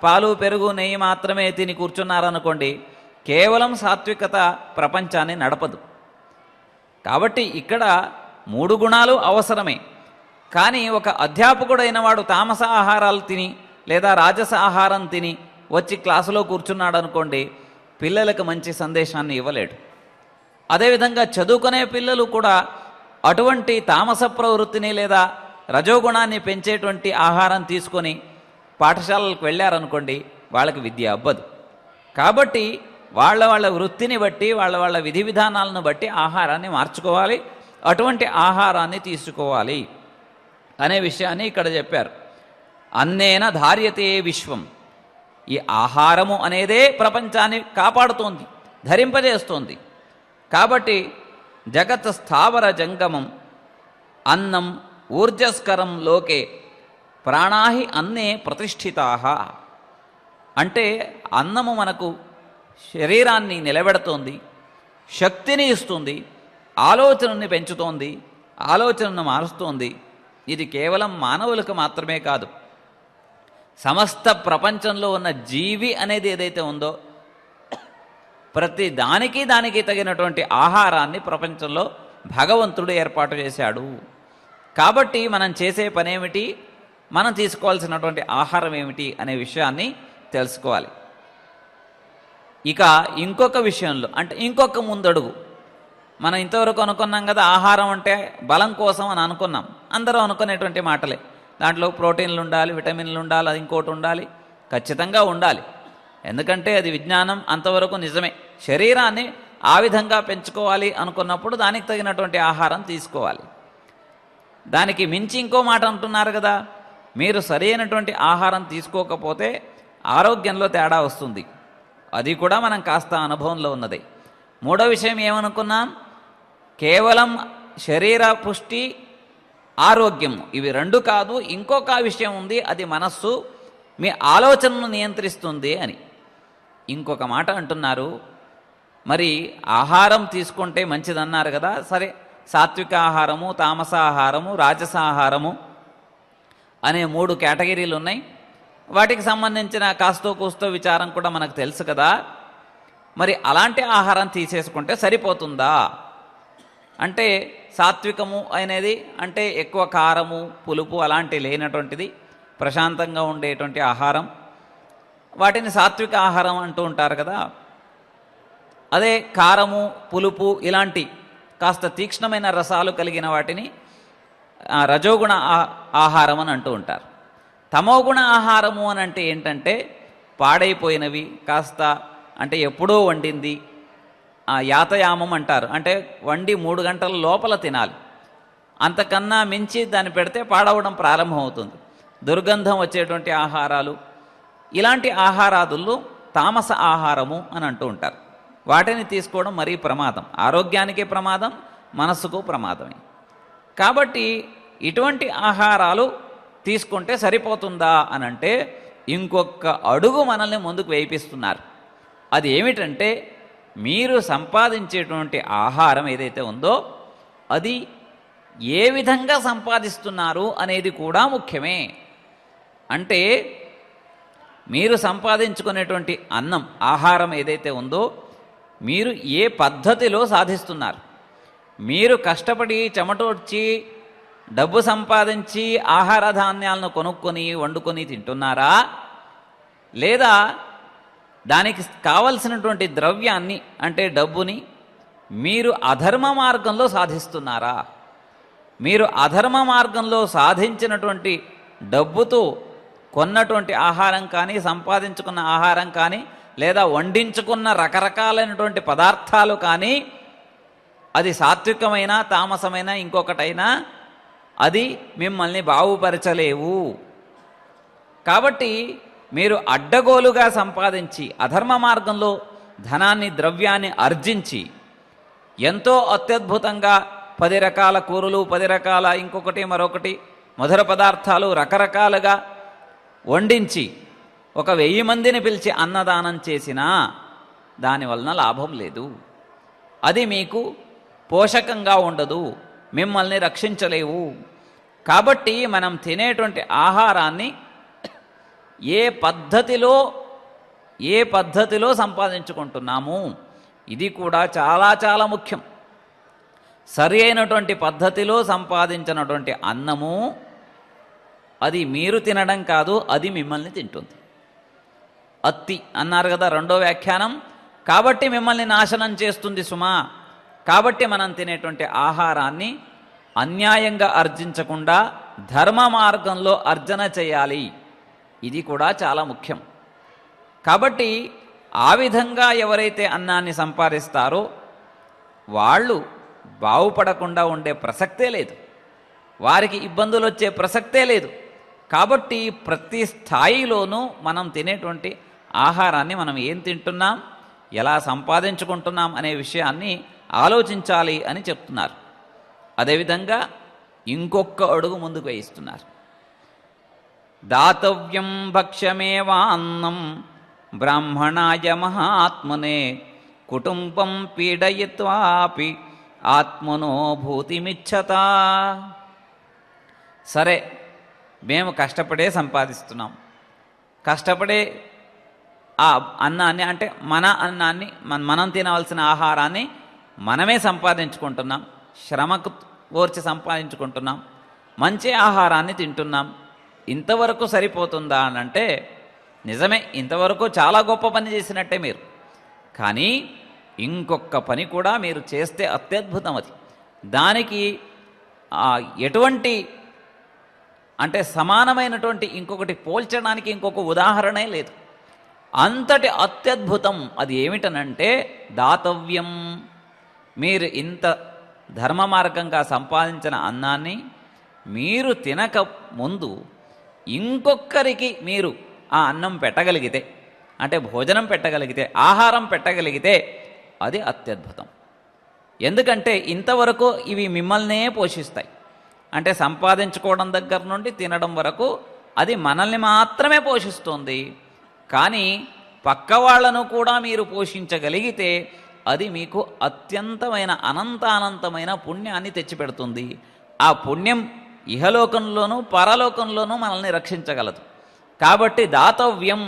పాలు పెరుగు నెయ్యి మాత్రమే తిని కూర్చున్నారనుకోండి, కేవలం సాత్వికత ప్రపంచాన్ని నడపదు. కాబట్టి ఇక్కడ 3 గుణాలు అవసరమే. కానీ ఒక అధ్యాపకుడైన వాడు తామస ఆహారాలు తిని లేదా రాజస ఆహారం తిని వచ్చి క్లాసులో కూర్చున్నాడు అనుకోండి, పిల్లలకు మంచి సందేశాన్ని ఇవ్వలేడు. అదేవిధంగా చదువుకునే పిల్లలు కూడా అటువంటి తామస ప్రవృత్తిని లేదా రజోగుణాన్ని పెంచేటువంటి ఆహారం తీసుకొని పాఠశాలలకు వెళ్ళారనుకోండి, వాళ్ళకి విద్య అబ్బదు. కాబట్టి వాళ్ళ వృత్తిని బట్టి వాళ్ళ విధి విధానాలను బట్టి ఆహారాన్ని మార్చుకోవాలి, అటువంటి ఆహారాన్ని తీసుకోవాలి అనే విషయాన్ని ఇక్కడ చెప్పారు. అన్నేన ధార్యతే విశ్వం. ఈ ఆహారము అనేదే ప్రపంచాన్ని కాపాడుతోంది, ధరింపజేస్తోంది. కాబట్టి జగత్ స్థావర జంగమం అన్నం ఊర్జస్కరం లోకే ప్రాణాహి అన్నే ప్రతిష్ఠితాః. అంటే అన్నము మనకు శరీరాన్ని నిలబెడుతోంది, శక్తిని ఇస్తుంది, ఆలోచనని పెంచుతోంది, ఆలోచనను మారుస్తోంది. ఇది కేవలం మానవులకు మాత్రమే కాదు, సమస్త ప్రపంచంలో ఉన్న జీవి అనేది ఏదైతే ఉందో ప్రతి దానికి తగినటువంటి ఆహారాన్ని ప్రపంచంలో భగవంతుడు ఏర్పాటు చేశాడు. కాబట్టి మనం చేసే పనేమిటి, మనం తీసుకోవాల్సినటువంటి ఆహారం ఏమిటి అనే విషయాన్ని తెలుసుకోవాలి. ఇక ఇంకొక విషయంలో, అంటే ఇంకొక ముందడుగు, మనం ఇంతవరకు అనుకున్నాం కదా, ఆహారం అంటే బలం కోసం అని అనుకున్నాం. అందరూ అనుకునేటువంటి మాటలే. దాంట్లో ప్రోటీన్లు ఉండాలి, విటమిన్లు ఉండాలి, అది ఇంకోటి ఉండాలి, ఖచ్చితంగా ఉండాలి. ఎందుకంటే అది విజ్ఞానం, అంతవరకు నిజమే. శరీరాన్ని ఆ విధంగా పెంచుకోవాలి అనుకున్నప్పుడు దానికి తగినటువంటి ఆహారం తీసుకోవాలి. దానికి మించి ఇంకో మాట అంటున్నారు కదా, మీరు సరైనటువంటి ఆహారం తీసుకోకపోతే ఆరోగ్యంలో తేడా వస్తుంది. అది కూడా మనం కాస్త అనుభవంలో ఉన్నది. మూడో విషయం ఏమనుకున్నాం, కేవలం శరీర పుష్టి, ఆరోగ్యం, ఇవి రెండు కాదు, ఇంకొక విషయం ఉంది, అది మనస్సు, మీ ఆలోచనను నియంత్రిస్తుంది అని ఇంకొక మాట అంటున్నారు. మరి ఆహారం తీసుకుంటే మంచిదన్నారు కదా, సరే, సాత్విక ఆహారము, తామస ఆహారము, రాజస ఆహారము అనే 3 కేటగిరీలు ఉన్నాయి. వాటికి సంబంధించిన కాస్తో కూస్తో విచారం కూడా మనకు తెలుసు కదా. మరి అలాంటి ఆహారం తీసేసుకుంటే సరిపోతుందా అంటే, సాత్వికము అనేది అంటే ఎక్కువ కారము, పులుపు అలాంటి లేనటువంటిది, ప్రశాంతంగా ఉండేటువంటి ఆహారం, వాటిని సాత్విక ఆహారం అంటూ ఉంటారు కదా. అదే కారము, పులుపు ఇలాంటి కాస్త తీక్ష్ణమైన రసాలు కలిగిన వాటిని రజోగుణ ఆహారం అని అంటూ ఉంటారు. తమోగుణ ఆహారము అని అంటే ఏంటంటే, పాడైపోయినవి, కాస్త అంటే ఎప్పుడో వండింది, యాతయామం అంటారు. అంటే వండి 3 గంటల లోపల తినాలి, అంతకన్నా మించి దాన్ని పెడితే పాడవడం ప్రారంభమవుతుంది. దుర్గంధం వచ్చేటువంటి ఆహారాలు, ఇలాంటి ఆహారాదుల్లో తామస ఆహారము అని అంటూ ఉంటారు. వాటిని తీసుకోవడం మరీ ప్రమాదం, ఆరోగ్యానికి ప్రమాదం, మనస్సుకు ప్రమాదమే. కాబట్టి ఇటువంటి ఆహారాలు తీసుకుంటే సరిపోతుందా అని అంటే, ఇంకొక అడుగు మనల్ని ముందుకు వేయిస్తున్నారు. అది ఏమిటంటే, మీరు సంపాదించేటువంటి ఆహారం ఏదైతే ఉందో అది ఏ విధంగా సంపాదిస్తున్నారు అనేది కూడా ముఖ్యమే. అంటే మీరు సంపాదించుకునేటువంటి అన్నం, ఆహారం ఏదైతే ఉందో మీరు ఏ పద్ధతిలో సాధిస్తున్నారు. మీరు కష్టపడి చెమటోడ్చి డబ్బు సంపాదించి ఆహార ధాన్యాలను కొనుక్కొని వండుకొని తింటున్నారా, లేదా దానికి కావలసినటువంటి ద్రవ్యాన్ని అంటే డబ్బుని మీరు అధర్మ మార్గంలో సాధిస్తున్నారా? మీరు అధర్మ మార్గంలో సాధించినటువంటి డబ్బుతో కొన్నటువంటి ఆహారం కానీ, సంపాదించుకున్న ఆహారం కానీ, లేదా వండించుకున్న రకరకాలైనటువంటి పదార్థాలు కానీ, అది సాత్వికమైన, తామసమైన, ఇంకొకటైనా అది మిమ్మల్ని బాగుపరచలేవు. కాబట్టి మీరు అడ్డగోలుగా సంపాదించి అధర్మ మార్గంలో ధనాన్ని, ద్రవ్యాన్ని ఆర్జించి ఎంతో అత్యద్భుతంగా 10 రకాల కూరలు, 10 రకాల ఇంకొకటి మరొకటి మధుర పదార్థాలు రకరకాలుగా వండించి 1000 మందిని పిలిచి అన్నదానం చేసినా దానివలన లాభం లేదు. అది మీకు పోషకంగా ఉండదు, మిమ్మల్ని రక్షించలేవు. కాబట్టి మనం తినేటువంటి ఆహారాన్ని ఏ పద్ధతిలో సంపాదించుకుంటున్నాము, ఇది కూడా చాలా చాలా ముఖ్యం. సరి అయినటువంటి పద్ధతిలో సంపాదించినటువంటి అన్నము అది మీరు తినడం కాదు, అది మిమ్మల్ని తింటుంది. అత్తి అన్నారు కదా రెండో వ్యాఖ్యానం. కాబట్టి మిమ్మల్ని నాశనం చేస్తుంది సుమా. కాబట్టి మనం తినేటువంటి ఆహారాన్ని అన్యాయంగా అర్జించకుండా ధర్మ మార్గంలో అర్జన చేయాలి, ఇది కూడా చాలా ముఖ్యం. కాబట్టి ఆ విధంగా ఎవరైతే అన్నాన్ని సంపాదిస్తారో వాళ్ళు బాగుపడకుండా ఉండే ప్రసక్తే లేదు, వారికి ఇబ్బందులు వచ్చే ప్రసక్తే లేదు. కాబట్టి ప్రతి స్థాయిలోనూ మనం తినేటువంటి ఆహారాన్ని మనం ఏం తింటున్నాం, ఎలా సంపాదించుకుంటున్నాం అనే విషయాన్ని ఆలోచించాలి అని చెప్తున్నారు. అదేవిధంగా ఇంకొక అడుగు ముందుకు వేయిస్తున్నారు. దాతవ్యం భక్ష్యమేవాన్నం బ్రాహ్మణాయ మహాత్మనే కుటుంబం పీడయిత్వాపి ఆత్మనో భూతిమిచ్చత. సరే, మేము కష్టపడే సంపాదిస్తున్నాం, కష్టపడే ఆ అన్నాన్ని అంటే మన అన్నాన్ని మనం తినవలసిన ఆహారాన్ని మనమే సంపాదించుకుంటున్నాం, శ్రమకు ఓర్చి సంపాదించుకుంటున్నాం, మంచి ఆహారాన్ని తింటున్నాం. ఇంతవరకు సరిపోతుందా అని అంటే నిజమే, ఇంతవరకు చాలా గొప్ప పని చేసినట్టే మీరు. కానీ ఇంకొక పని కూడా మీరు చేస్తే అత్యద్భుతం. అది దానికి ఎటువంటి అంటే సమానమైనటువంటి ఇంకొకటి పోల్చడానికి ఇంకొక ఉదాహరణే లేదు. అంతటి అత్యద్భుతం అది ఏమిటనంటే దాతవ్యం. మీరు ఇంత ధర్మ మార్గంగా సంపాదించిన అన్నాన్ని మీరు తినక ముందు ఇంకొకరికి మీరు ఆ అన్నం పెట్టగలిగితే, అంటే భోజనం పెట్టగలిగితే, ఆహారం పెట్టగలిగితే అది అత్యద్భుతం. ఎందుకంటే ఇంతవరకు ఇవి మిమ్మల్నే పోషిస్తాయి. అంటే సంపాదించుకోవడం దగ్గర నుండి తినడం వరకు అది మనల్ని మాత్రమే పోషిస్తుంది. కానీ పక్క వాళ్ళను కూడా మీరు పోషించగలిగితే అది మీకు అత్యంతమైన అనంతానంతమైన పుణ్యాన్ని తెచ్చిపెడుతుంది. ఆ పుణ్యం ఇహలోకంలోనూ పరలోకంలోనూ మనల్ని రక్షించగలదు. కాబట్టి దాతవ్యం,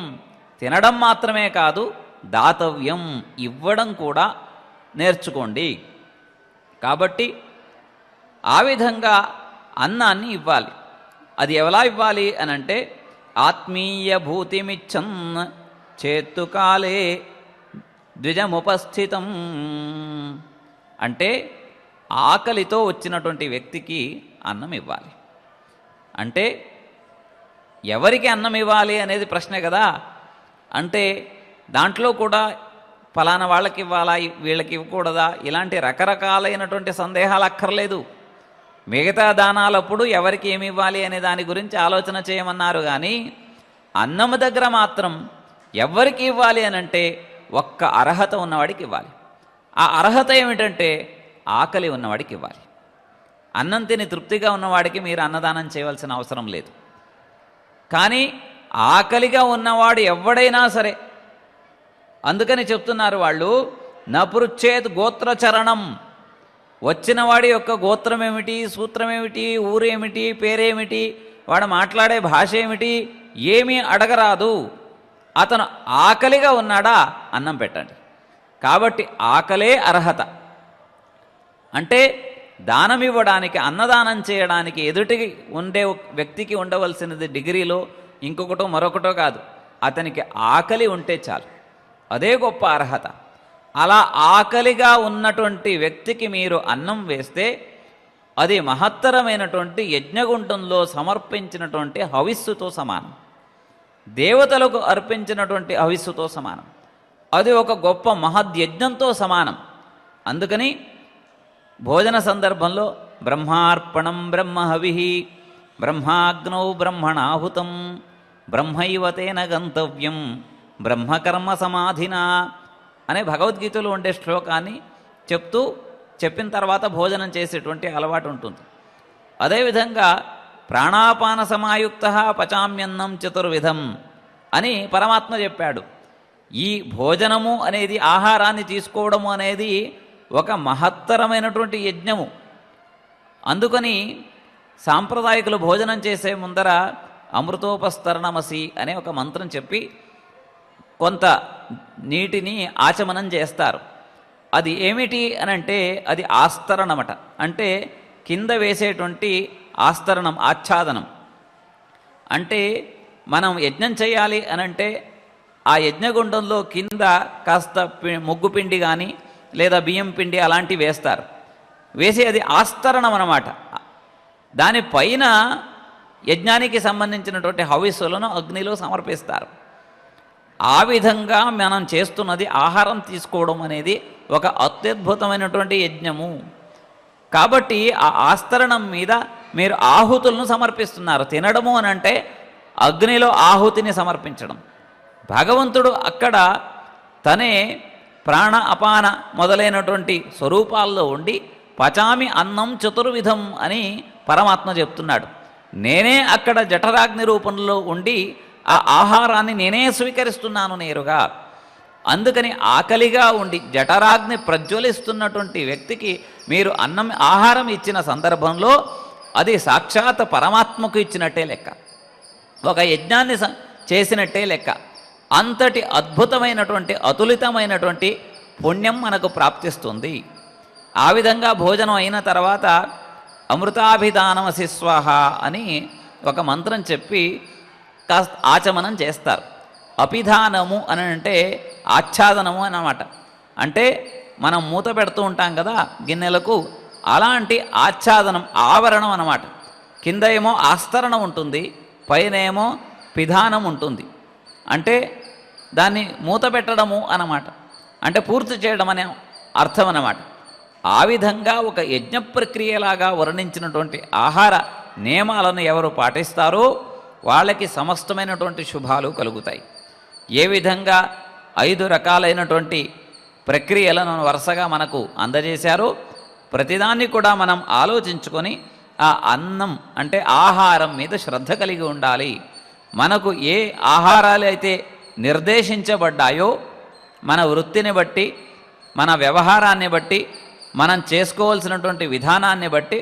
తినడం మాత్రమే కాదు, దాతవ్యం, ఇవ్వడం కూడా నేర్చుకోండి. కాబట్టి ఆ విధంగా అన్నాన్ని ఇవ్వాలి. అది ఎలా ఇవ్వాలి అనంటే ఆత్మీయ భూతిమిచ్చన్ చేత్తుకాలే ద్విజముపస్థితం. అంటే ఆకలితో వచ్చినటువంటి వ్యక్తికి అన్నం ఇవ్వాలి. అంటే ఎవరికి అన్నం ఇవ్వాలి అనేది ప్రశ్నే కదా. అంటే దాంట్లో కూడా ఫలానా వాళ్ళకి ఇవ్వాలా, వీళ్ళకి ఇవ్వకూడదా, ఇలాంటి రకరకాలైనటువంటి సందేహాలు అక్కర్లేదు. మిగతా దానాలప్పుడు ఎవరికి ఏమి ఇవ్వాలి అనే దాని గురించి ఆలోచన చేయమన్నారు. కానీ అన్నము దగ్గర మాత్రం ఎవరికి ఇవ్వాలి అనంటే ఒక్క అర్హత ఉన్నవాడికి ఇవ్వాలి. ఆ అర్హత ఏమిటంటే ఆకలి ఉన్నవాడికి ఇవ్వాలి. అన్నం తిని తృప్తిగా ఉన్నవాడికి మీరు అన్నదానం చేయవలసిన అవసరం లేదు. కానీ ఆకలిగా ఉన్నవాడు ఎవడైనా సరే, అందుకని చెప్తున్నారు వాళ్ళు, నపృచ్చేత్ గోత్రచరణం. వచ్చిన వాడి యొక్క గోత్రం ఏమిటి, సూత్రం ఏమిటి, ఊరేమిటి, పేరేమిటి, వాడు మాట్లాడే భాష ఏమిటి, ఏమీ అడగరాదు. అతను ఆకలిగా ఉన్నాడా, అన్నం పెట్టండి. కాబట్టి ఆకలే అర్హత. అంటే దానం ఇవ్వడానికి, అన్నదానం చేయడానికి ఎదుటికి ఉండే వ్యక్తికి ఉండవలసినది డిగ్రీలో ఇంకొకటో మరొకటో కాదు, అతనికి ఆకలి ఉంటే చాలు, అదే గొప్ప అర్హత. అలా ఆకలిగా ఉన్నటువంటి వ్యక్తికి మీరు అన్నం వేస్తే అది మహత్తరమైనటువంటి యజ్ఞగుండంలో సమర్పించినటువంటి హవిస్సుతో సమానం, దేవతలకు అర్పించినటువంటి హవిస్సుతో సమానం. అది ఒక గొప్ప మహద్యజ్ఞంతో సమానం. అందుకని భోజన సందర్భంలో బ్రహ్మార్పణం బ్రహ్మహవిః బ్రహ్మాగ్నౌ బ్రహ్మణాహుతం బ్రహ్మైవ తేన గంతవ్యం బ్రహ్మకర్మ సమాధినా అనే భగవద్గీతలో ఉండే శ్లోకాన్ని చెప్పిన తర్వాత భోజనం చేసేటువంటి అలవాటు ఉంటుంది. అదేవిధంగా ప్రాణాపాన సమాయుక్త పచామ్యన్నం చతుర్విధం అని పరమాత్మ చెప్పాడు. ఈ భోజనము అనేది, ఆహారాన్ని తీసుకోవడము అనేది ఒక మహత్తరమైనటువంటి యజ్ఞము. అందుకని సాంప్రదాయకులు భోజనం చేసే ముందర అమృతోపస్తరణమసి అనే ఒక మంత్రం చెప్పి కొంత నీటిని ఆచమనం చేస్తారు. అది ఏమిటి అనంటే అది ఆస్తరణమట. అంటే కింద వేసేటువంటి ఆస్తరణం, ఆచ్ఛాదనం. అంటే మనం యజ్ఞం చేయాలి అనంటే ఆ యజ్ఞగుండంలో కింద కాస్త ముగ్గు పిండి కానీ లేదా బియ్యం పిండి అలాంటివి వేస్తారు. వేసి అది ఆస్తరణం అన్నమాట. దానిపైన యజ్ఞానికి సంబంధించినటువంటి హవిస్సులను అగ్నిలో సమర్పిస్తారు. ఆ విధంగా మనం చేస్తున్నది ఆహారం తీసుకోవడం అనేది ఒక అత్యద్భుతమైనటువంటి యజ్ఞము. కాబట్టి ఆ ఆస్తరణం మీద మీరు ఆహుతులను సమర్పిస్తున్నారు. తినడము అని అంటే అగ్నిలో ఆహుతిని సమర్పించడం. భగవంతుడు అక్కడ తనే ప్రాణ అపాన మొదలైనటువంటి స్వరూపాల్లో ఉండి పచామి అన్నం చతుర్విధం అని పరమాత్మ చెప్తున్నాడు. నేనే అక్కడ జఠరాగ్ని రూపంలో ఉండి ఆ ఆహారాన్ని నేనే స్వీకరిస్తున్నాను నేరుగా. అందుకని ఆకలిగా ఉండి జఠరాగ్ని ప్రజ్వలిస్తున్నటువంటి వ్యక్తికి మీరు ఆహారం ఇచ్చిన సందర్భంలో అది సాక్షాత్ పరమాత్మకు ఇచ్చినట్టే లెక్క, ఒక యజ్ఞాన్ని చేసినట్టే లెక్క. అంతటి అద్భుతమైనటువంటి అతులితమైనటువంటి పుణ్యం మనకు ప్రాప్తిస్తుంది. ఆ విధంగా భోజనం అయిన తర్వాత అమృతాభిధానమసి స్వాహ అని ఒక మంత్రం చెప్పి కాస్త ఆచమనం చేస్తారు. అపిధానము అని అంటే ఆచ్ఛాదనము అన్నమాట. అంటే మనం మూత పెడుతూ ఉంటాం కదా గిన్నెలకు, అలాంటి ఆచ్ఛాదనం, ఆవరణం అన్నమాట. కింద ఏమో ఆస్తరణం ఉంటుంది, పైన ఏమో పిధానం ఉంటుంది. అంటే దాన్ని మూత పెట్టడము అన్నమాట, అంటే పూర్తి చేయడం అనే అర్థం అన్నమాట. ఆ విధంగా ఒక యజ్ఞ ప్రక్రియలాగా వర్ణించినటువంటి ఆహార నియమాలను ఎవరు పాటిస్తారో వాళ్ళకి సమస్తమైనటువంటి శుభాలు కలుగుతాయి. ఏ విధంగా 5 రకాలైనటువంటి ప్రక్రియలను వరుసగా మనకు అందజేశారో ప్రతిదాన్ని కూడా మనం ఆలోచించుకొని ఆ అన్నం అంటే ఆహారం మీద శ్రద్ధ కలిగి ఉండాలి. మనకు ఏ ఆహారాలు అయితే నిర్దేశించబడ్డాయో మన వృత్తిని బట్టి, మన వ్యవహారాన్ని బట్టి, మనం చేసుకోవాల్సినటువంటి విధానాన్ని బట్టి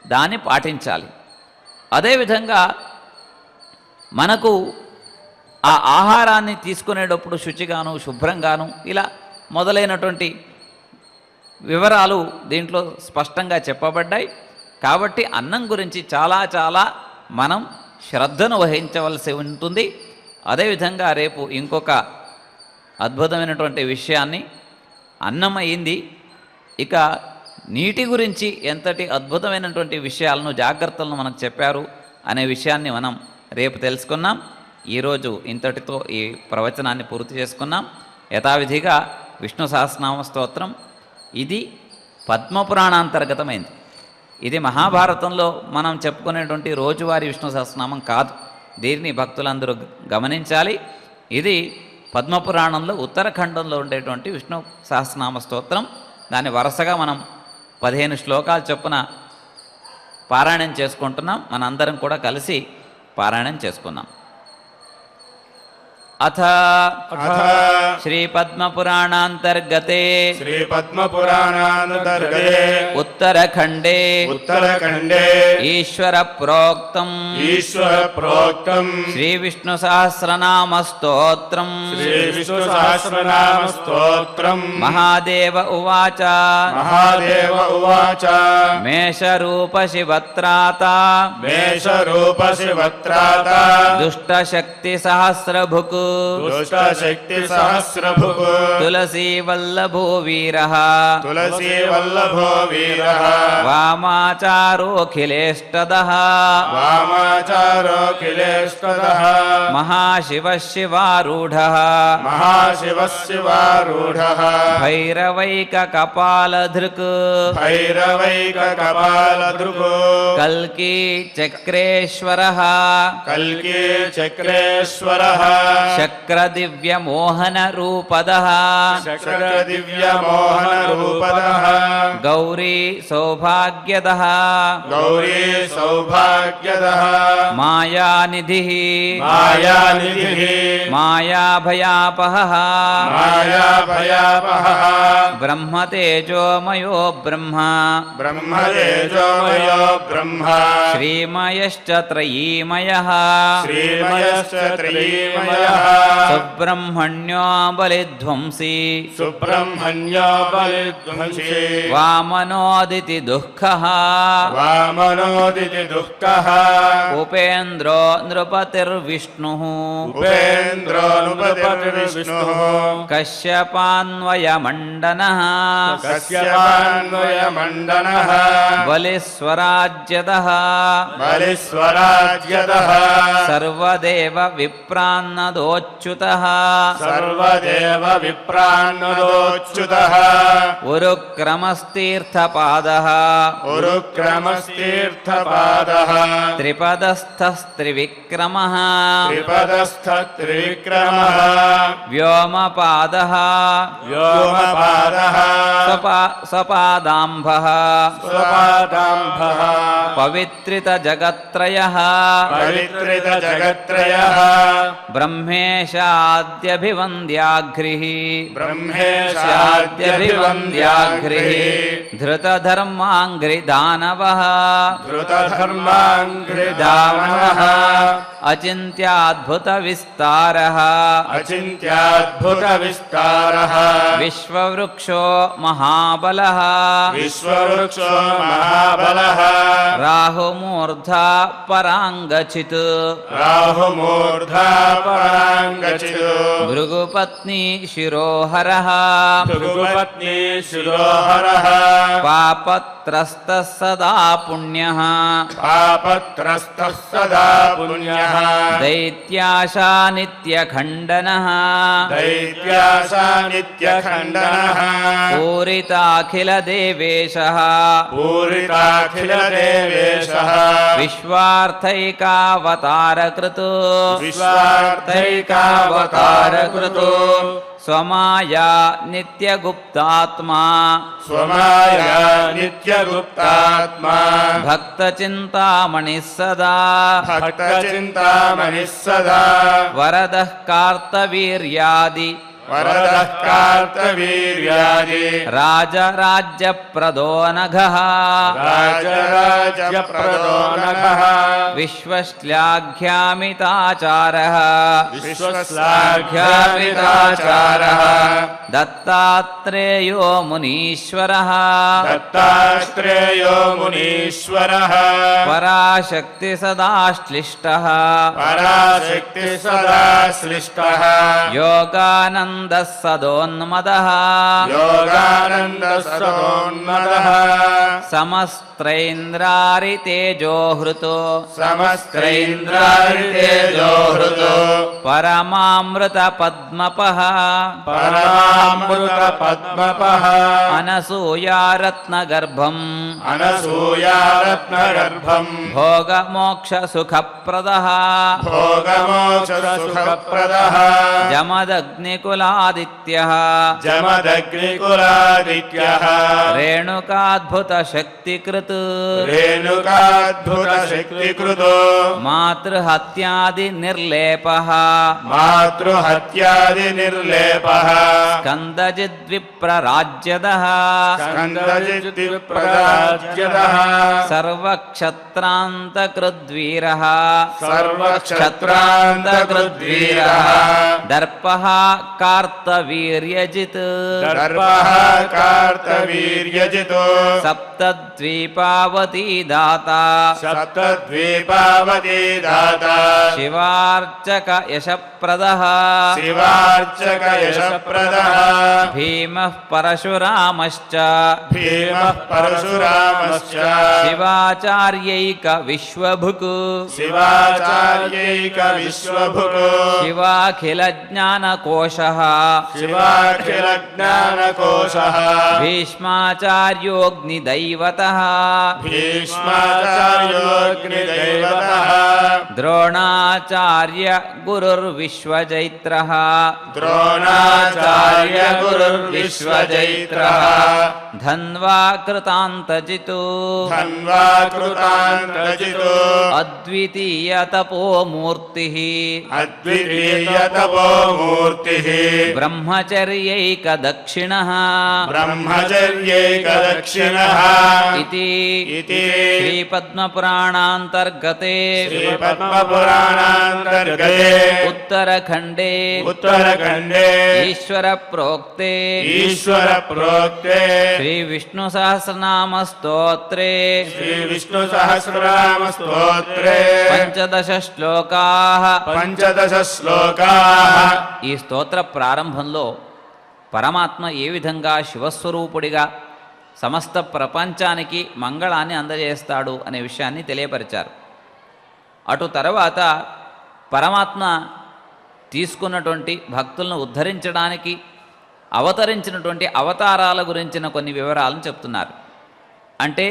దాన్ని పాటించాలి. అదేవిధంగా మనకు ఆ ఆహారాన్ని తీసుకునేటప్పుడు శుచిగాను, శుభ్రంగాను ఇలా మొదలైనటువంటి వివరాలు దీంట్లో స్పష్టంగా చెప్పబడ్డాయి. కాబట్టి అన్నం గురించి చాలా చాలా మనం శ్రద్ధను వహించవలసి ఉంటుంది. అదేవిధంగా రేపు ఇంకొక అద్భుతమైనటువంటి విషయాన్ని, అన్నం అయింది, ఇక నీటి గురించి ఎంతటి అద్భుతమైనటువంటి విషయాలను, జాగ్రత్తలను మనకు చెప్పారు అనే విషయాన్ని మనం రేపు తెలుసుకున్నాం. ఈరోజు ఇంతటితో ఈ ప్రవచనాన్ని పూర్తి చేసుకున్నాం. యథావిధిగా విష్ణు సహస్రనామ స్తోత్రం ఇది పద్మపురాణాంతర్గతమైంది. ఇది మహాభారతంలో మనం చెప్పుకునేటువంటి రోజువారీ విష్ణు సహస్రనామం కాదు. దీనిని భక్తులందరూ గమనించాలి. ఇది పద్మపురాణంలో ఉత్తరాఖండంలో ఉండేటువంటి విష్ణు సహస్రనామ స్తోత్రం. దాన్ని వరుసగా మనం 15 శ్లోకాలు చొప్పున పారాయణం చేసుకుంటున్నాం. మనందరం కూడా కలిసి పారాయణం చేసుకున్నాం. అథ శ్రీపద్మపురాణాంతర్గతే ఉత్తరఖండే ఈశ్వర ప్రోక్తం శ్రీ విష్ణు సహస్రనామ స్తోత్రం మహాదేవ ఉవాచ మేషరూప శివత్రాత దుష్టశక్తి సహస్రభుక్ దుష్టశక్తి సహస్రభుక్ తులసీ వల్లభో వీరః వామాచారోఖిలేష్టదః మహాశివః శివారూఢః భైరవైకకపాలధృక్ కల్కీ చక్రేశ్వరః శక్రదివ్యమోహనరూపదః గౌరీ సౌభాగ్యదః మాయానిధిః మాయాభయాపహః బ్రహ్మతేజోమయో బ్రహ్మ శ్రీమయశ్చ త్రయీమయః సుబ్రహ్మణ్యో బలిధ్వంసీ వామనోదితి దుఃఖః ఉపేంద్రో నృపతిర్విష్ణుః కశ్యపాన్వయమండనః బలిస్వరాజ్యదః సర్వదేవ విప్రాన్నదోచ్యుతః ఉరుక్రమస్తీర్థపాదః త్రిపదస్థస్త్రివిక్రమః వ్యోమపాదః స్వపాదాంభః పవిత్రితజగత్రయః బ్రహ్మేశాద్యభివంద్యాఘ్రిః धृतधर्माङ्घ्रिदानवः धृतधर्माङ्घ्रिदानवः अचिन्त्याद्भुतविस्तारः अचिन्त्याद्भुतविस्तारः विश्ववृक्षो महाबलः विश्ववृक्षो महाबलः राहुमूर्धा पराङ्गचित् राहुमूर्धा पराङ्गचित् भृगुपत्नी शिरोहरः भृगुपत्नी शिरोहरः पापत्रस्तः सदा पुण्यः पापत्रस्तः सदा पुण्यः दैत्याशा नित्यखण्डनः दैत्याशा नित्यखण्डनः पूरिताखिलदेवेशः पूरिताखिलदेवेशः विश्वार्थैकावतारकृत् विश्वार्थैकावतारकृत् स्वमाया नित्यगुप्तात्मा स्वमाया नित्यगुप्तात्मा भक्तचिन्तामणिः सदा भक्तचिन्तामणिः सदा वरदः कार्तवीर्यादि वरदः कार्तवीर्यादि राजराज्यप्रदो नघः राजराज्यप्रदो नघः विश्वश्लाघ्यामिताचारः विश्वश्लाघ्यामिताचारः दत्तात्रेयो मुनीश्वरः दत्तात्रेयो मुनीश्वरः पराशक्तिसदाश्लिष्टः पराशक्ति सदा श्लिष्टः योगानन्दः सदोन्मदः योगानन्दः सदोन्मदः समस्त्रैन्द्रारितेजोहृतो समस्त्रैन्द्रारितेजोहृतो परमामृतपद्मपः परमामृतपद्मपः अनसूयारत्नगर्भम् अनसूयारत्नगर्भम् भोगमोक्षसुखप्रदः भोगमोक्षसुखप्रदः जमदग्निकुलादित्यः जमदग्निकुलादित्यः रेणुकाद्भुतशक्तिकृत् रेणुकाद्भुतशक्तिकृतो मातृहत्यादिनिर्लेपः मातृहत्यादिनिर्लेपः स्कन्दजिद्विप्रराज्यदः स्कन्दजिद्विप्रराज्यदः सर्वक्षत्रान्तकृद्वीरः सर्वक्षत्रान्तकृद्वीरः दर्पः कार्तवीर्यजित् दर्पः कार्तवीर्यजितो सप्तद्वीपावती दाता सप्तद्वीपावती दाता शिवार्चक यशप्रदः शिवार्चक यशप्रदः भीमः परशुरामश्च भीमः परशुरामश्च शिवाचार्यैक विश्वभुक् शिवाचार्यैक विश्वभुक् शिवाखिलज्ञानकोशः शिवाखिलज्ञानकोशः भीष्माचार्योऽग्निदैवतः भीष्माचार्योऽग्निदैवतः द्रोणाचार्य गुरुर्विश्वजैत्रः द्रोणाचार्य गुरुर्विश्वजैत्रः धन्वा कृतान्तजितो धन्वा कृतान्तजितो अद्वितीयतपोमूर्तिः अद्वितीयतपोमूर्तिः ब्रह्मचर्यैकदक्षिणः ब्रह्मचर्यैकदक्षिणः इति इति श्रीपद्मपुराणान्तर्गते श्रीपद्मपुराणान्तर्गते उत्तरखण्डे उत्तरखण्डे ईश्वरप्रोक्ते ईश्वरप्रोक्ते श्रीविष्णुसहस्रनामस्तोत्रे श्रीविष्णुसहस्रनामस्तोत्रे 15 శ్లోకాः 15 శ్లోకాः ఈ స్తోత్ర ప్రారంభంలో పరమాత్మ ఏ విధంగా శివస్వరూపుడిగా సమస్త ప్రపంచానికి మంగళాన్ని అందజేస్తాడు అనే విషయాన్ని తెలియపరిచారు. అటు తర్వాత పరమాత్మ తీసుకున్నటువంటి భక్తులను ఉద్ధరించడానికి అవతరించినటువంటి అవతారాల గురించిన కొన్ని వివరాలను చెప్తున్నారు. అంటే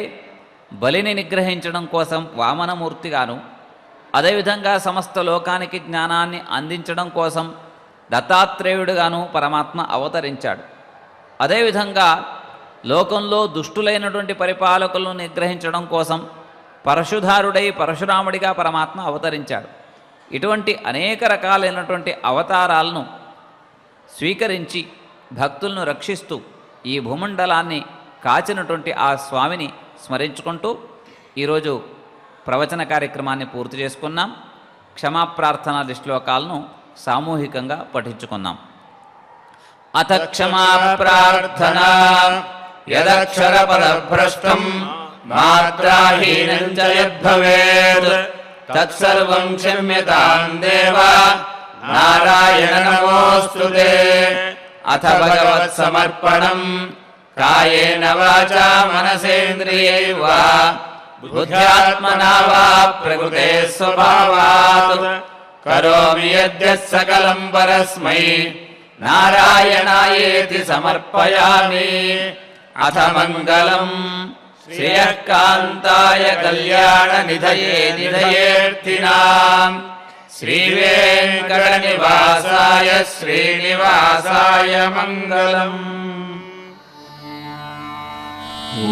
బలిని నిగ్రహించడం కోసం వామనమూర్తిగాను, అదేవిధంగా సమస్త లోకానికి జ్ఞానాన్ని అందించడం కోసం దత్తాత్రేయుడుగాను పరమాత్మ అవతరించాడు. అదేవిధంగా లోకంలో దుష్టులైనటువంటి పరిపాలకులను నిగ్రహించడం కోసం పరశుధారుడై పరశురాముడిగా పరమాత్మ అవతరించాడు. ఇటువంటి అనేక రకాలైనటువంటి అవతారాలను స్వీకరించి భక్తులను రక్షిస్తూ ఈ భూమండలాన్ని కాచినటువంటి ఆ స్వామిని స్మరించుకుంటూ ఈరోజు ప్రవచన కార్యక్రమాన్ని పూర్తి చేసుకున్నాం. క్షమాప్రార్థనాది శ్లోకాలను సామూహికంగా పఠించుకున్నాం. అథ క్షమాప్రార్థనా యదక్షరపదభ్రష్టం మాత్రాహీనం చ యద్భవేత్ తత్సర్వం క్షమ్యతాం దేవ నారాయణ నమోస్తుతే. అథ భగవత్ సమర్పణం కాయేన వాచా మనసేంద్రియైర్వా బుద్ధ్యాత్మనా వా ప్రకృతే స్వభావాత్ కరోమి యద్యత్ సకలం పరస్మై నారాయణాయేతి సమర్పయామి. అథ మంగళం శ్రేయఃకాంతాయ కళ్యాణ నిధయే నిధయేర్థినాం శ్రీవేంకట నివాసాయ శ్రీనివాసాయ మంగళం. ఓ